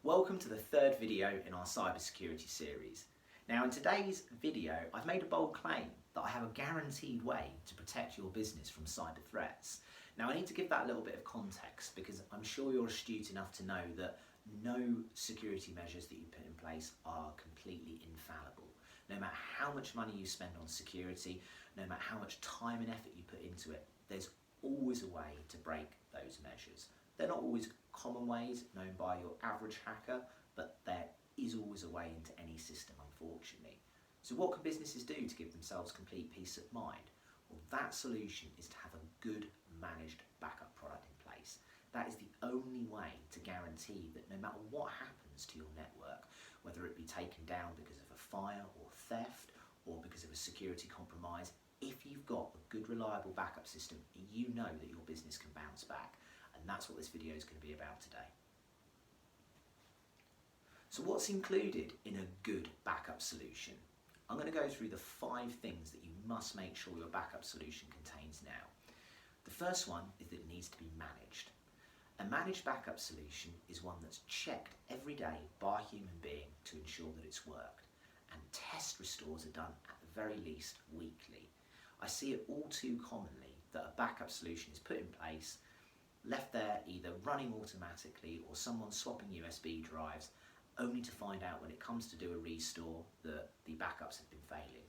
Welcome to the third video in our cybersecurity series. Now in today's video I've made a bold claim that I have a guaranteed way to protect your business from cyber threats. Now I need to give that a little bit of context because I'm sure you're astute enough to know that no security measures that you put in place are completely infallible. No matter how much money you spend on security, no matter how much time and effort you put into it, there's always a way to break those measures. They're not always common ways known by your average hacker, but there is always a way into any system, unfortunately. So what can businesses do to give themselves complete peace of mind? Well, that solution is to have a good managed backup product in place. That is the only way to guarantee that no matter what happens to your network, whether it be taken down because of a fire or theft or because of a security compromise, if you've got a good reliable backup system, you know that your business can bounce back. And that's what this video is going to be about today. So what's included in a good backup solution? I'm going to go through the 5 things that you must make sure your backup solution contains now. The first one is that it needs to be managed. A managed backup solution is one that's checked every day by a human being to ensure that it's worked. And test restores are done at the very least weekly. I see it all too commonly that a backup solution is put in place, left there either running automatically or someone swapping USB drives, only to find out when it comes to do a restore that the backups have been failing.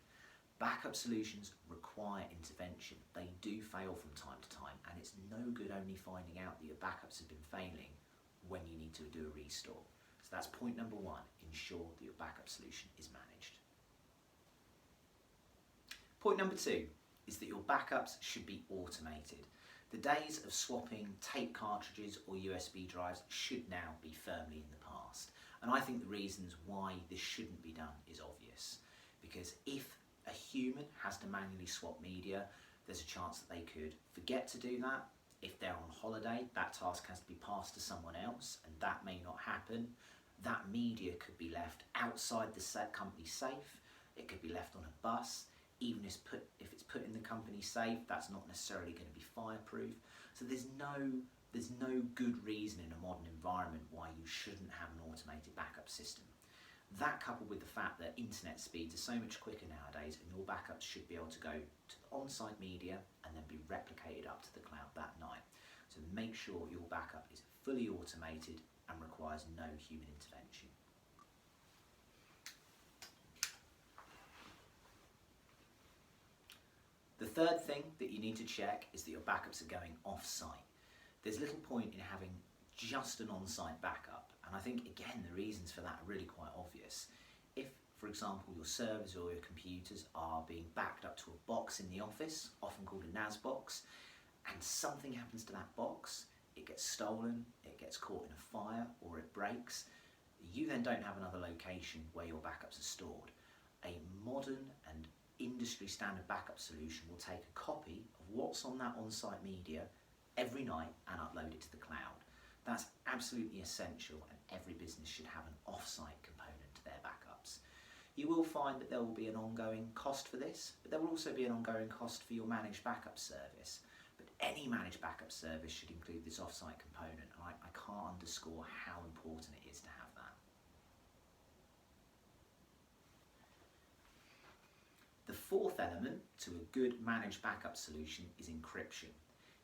Backup solutions require intervention. They do fail from time to time, and it's no good only finding out that your backups have been failing when you need to do a restore. So that's point number 1, ensure that your backup solution is managed. Point number 2 is that your backups should be automated. The days of swapping tape cartridges or USB drives should now be firmly in the past. And I think the reasons why this shouldn't be done is obvious. Because if a human has to manually swap media, there's a chance that they could forget to do that. If they're on holiday, that task has to be passed to someone else, and that may not happen. That media could be left outside the company safe. It could be left on a bus. Even if it's put in the company safe, that's not necessarily going to be fireproof. So there's no good reason in a modern environment why you shouldn't have an automated backup system. That coupled with the fact that internet speeds are so much quicker nowadays, and your backups should be able to go to the on-site media and then be replicated up to the cloud that night. So make sure your backup is fully automated and requires no human intervention. The third thing that you need to check is that your backups are going off-site. There's little point in having just an on-site backup, and I think again the reasons for that are really quite obvious. If, for example, your servers or your computers are being backed up to a box in the office, often called a NAS box, and something happens to that box, it gets stolen, it gets caught in a fire, or it breaks, you then don't have another location where your backups are stored. A modern and industry standard backup solution will take a copy of what's on that on-site media every night and upload it to the cloud. That's absolutely essential, and every business should have an off-site component to their backups. You will find that there will be an ongoing cost for this, but there will also be an ongoing cost for your managed backup service. But any managed backup service should include this off-site component, and I can't underscore how important it is to have that. The fourth element to a good managed backup solution is encryption.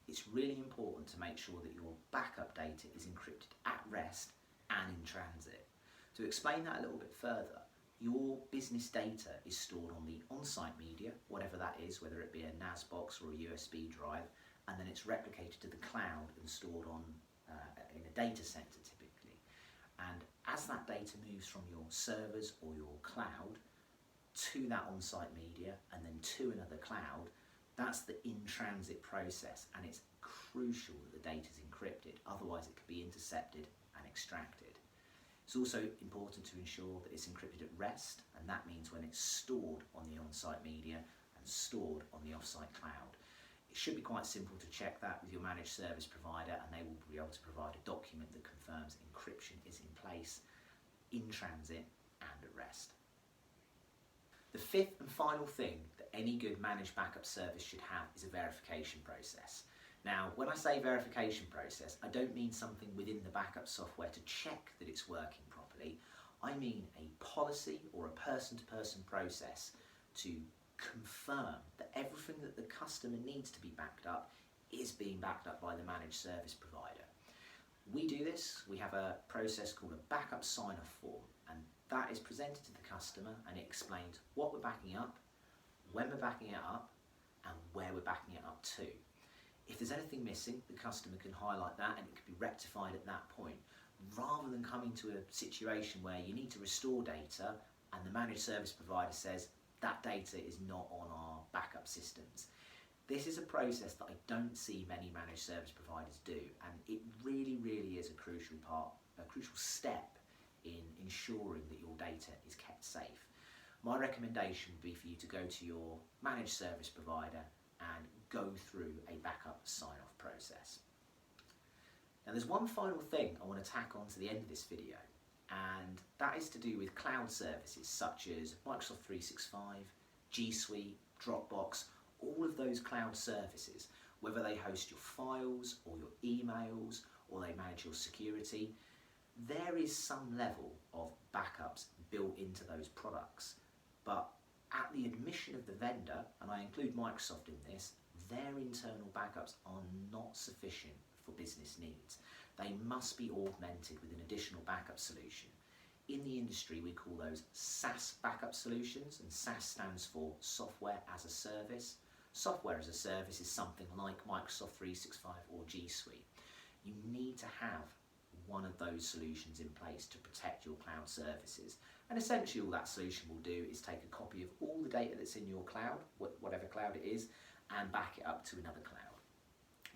It's really important to make sure that your backup data is encrypted at rest and in transit. To explain that a little bit further, your business data is stored on the on-site media, whatever that is, whether it be a NAS box or a USB drive, and then it's replicated to the cloud and stored on in a data center typically. And as that data moves from your servers or your cloud to that on-site media and then to another cloud, that's the in-transit process, and it's crucial that the data is encrypted, otherwise it could be intercepted and extracted. It's also important to ensure that it's encrypted at rest, and that means when it's stored on the on-site media and stored on the off-site cloud. It should be quite simple to check that with your managed service provider, and they will be able to provide a document that confirms encryption is in place in transit and at rest. The fifth and final thing that any good managed backup service should have is a verification process. Now, when I say verification process, I don't mean something within the backup software to check that it's working properly. I mean a policy or a person-to-person process to confirm that everything that the customer needs to be backed up is being backed up by the managed service provider. We do this, we have a process called a backup sign-off form, and that is presented to the customer and it explains what we're backing up, when we're backing it up, and where we're backing it up to. If there's anything missing, the customer can highlight that and it can be rectified at that point, rather than coming to a situation where you need to restore data and the managed service provider says that data is not on our backup systems. This is a process that I don't see many managed service providers do, and it really is a crucial step in ensuring that your data is kept safe. My recommendation would be for you to go to your managed service provider and go through a backup sign-off process. Now there's one final thing I want to tack on to the end of this video, and that is to do with cloud services such as Microsoft 365, G Suite, Dropbox, all of those cloud services, whether they host your files or your emails or they manage your security, there is some level of backups built into those products. But at the admission of the vendor, and I include Microsoft in this, their internal backups are not sufficient for business needs. They must be augmented with an additional backup solution. In the industry, we call those SaaS backup solutions, and SaaS stands for Software as a Service. Software as a Service is something like Microsoft 365 or G Suite. You need to have one of those solutions in place to protect your cloud services. And essentially all that solution will do is take a copy of all the data that's in your cloud, whatever cloud it is, and back it up to another cloud.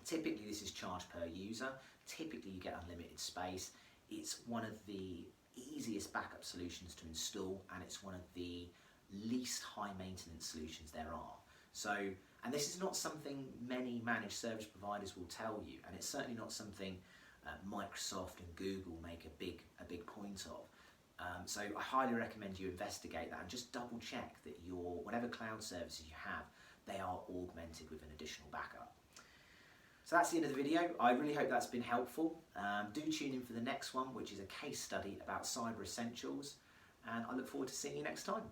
Typically this is charged per user. Typically you get unlimited space. It's one of the easiest backup solutions to install, and it's one of the least high maintenance solutions there are. So, and this is not something many managed service providers will tell you, and it's certainly not something Microsoft and Google make a big point of. So I highly recommend you investigate that and just double check that your whatever cloud services you have, they are augmented with an additional backup. So that's the end of the video. I really hope that's been helpful. Do tune in for the next one, which is a case study about cyber essentials, and I look forward to seeing you next time.